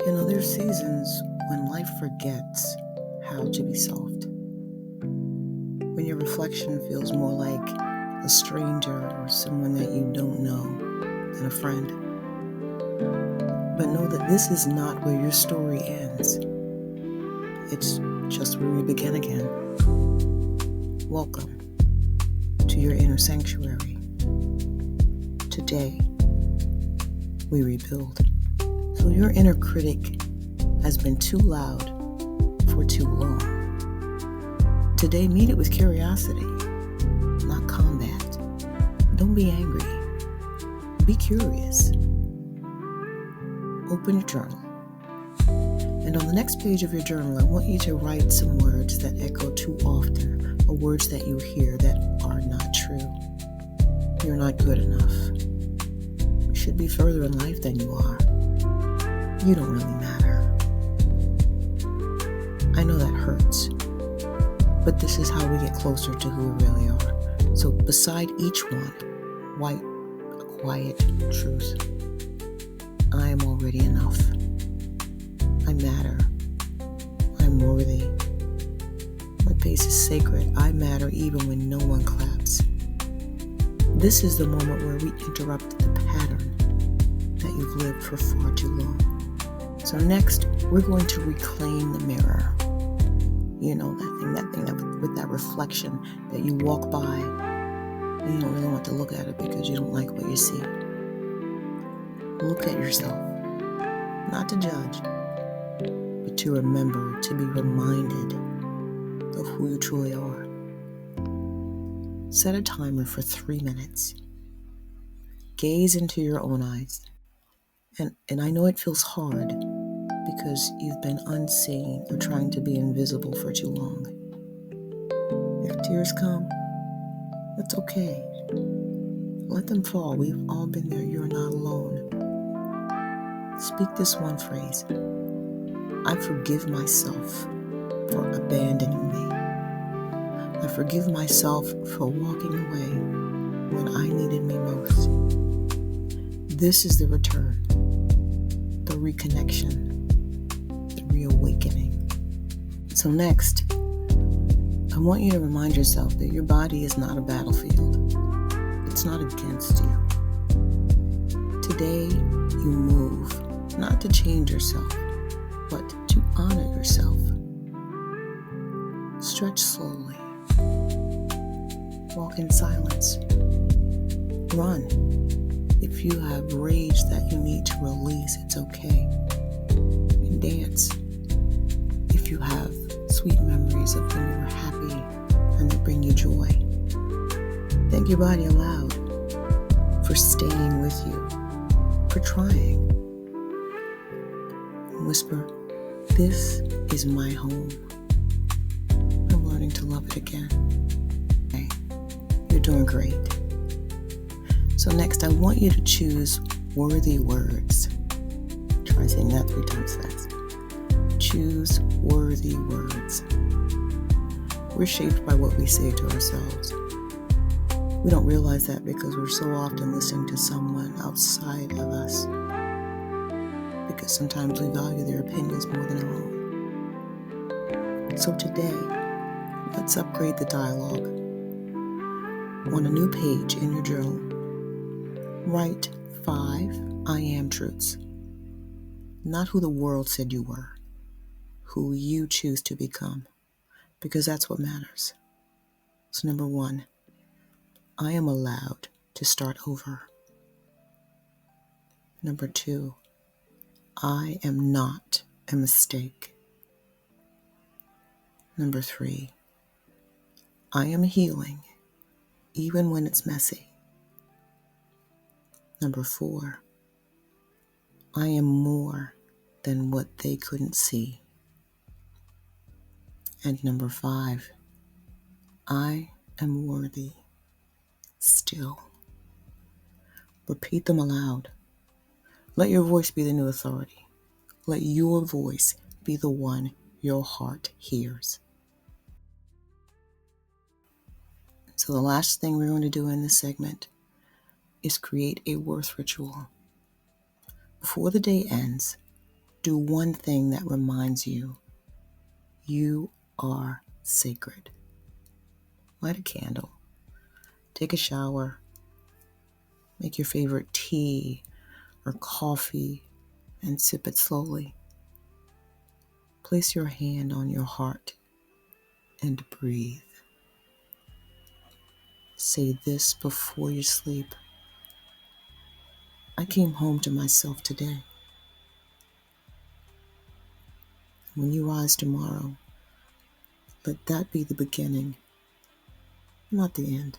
There's seasons when life forgets how to be soft. When your reflection feels more like a stranger or someone that you don't know than a friend. But know that this is not where your story ends. It's just where we begin again. Welcome to your inner sanctuary. Today, we rebuild. So your inner critic has been too loud for too long. Today, meet it with curiosity, not combat. Don't be angry. Be curious. Open your journal. And on the next page of your journal, I want you to write some words that echo too often, or words that you hear that are not true. You're not good enough. You should be further in life than you are. You don't really matter. I know that hurts, but this is how we get closer to who we really are. So beside each one, write a quiet truth. I am already enough. I matter. I'm worthy. My pace is sacred. I matter even when no one claps. This is the moment where we interrupt the pattern that you've lived for far too long. So next, we're going to reclaim the mirror. You know, that thing with that reflection that you walk by and you don't really want to look at it because you don't like what you see. Look at yourself, not to judge, but to remember, to be reminded of who you truly are. Set a timer for 3 minutes. Gaze into your own eyes. And I know it feels hard because you've been unseen or trying to be invisible for too long. If tears come, that's okay. Let them fall. We've all been there. You're not alone. Speak this one phrase. I forgive myself for abandoning me. I forgive myself for walking away when I needed me most. This is the return, the reconnection, the reawakening. So next, I want you to remind yourself that your body is not a battlefield. It's not against you. Today, you move, not to change yourself, but to honor yourself. Stretch slowly. Walk in silence. Run. If you have rage that you need to release, it's okay. And dance. If you have sweet memories of when you were happy and they bring you joy. Thank your body aloud for staying with you, for trying. And whisper, this is my home. I'm learning to love it again. Okay. You're doing great. So next, I want you to choose worthy words. Try saying that 3 times fast. Choose worthy words. We're shaped by what we say to ourselves. We don't realize that because we're so often listening to someone outside of us. Because sometimes we value their opinions more than our own. So today, let's upgrade the dialogue. On a new page in your journal, write 5 I am truths. Not who the world said you were, who you choose to become, because that's what matters. So number 1, I am allowed to start over. Number 2, I am not a mistake. Number 3, I am healing, even when it's messy. Number 4, I am more than what they couldn't see. And number 5, I am worthy still. Repeat them aloud. Let your voice be the new authority. Let your voice be the one your heart hears. So the last thing we're going to do in this segment is create a worth ritual. Before the day ends, Do one thing that reminds you you are sacred. Light a candle, take a shower, make your favorite tea or coffee and sip it slowly. Place your hand on your heart and breathe. Say this before you sleep. I came home to myself today. When you rise tomorrow, let that be the beginning, not the end.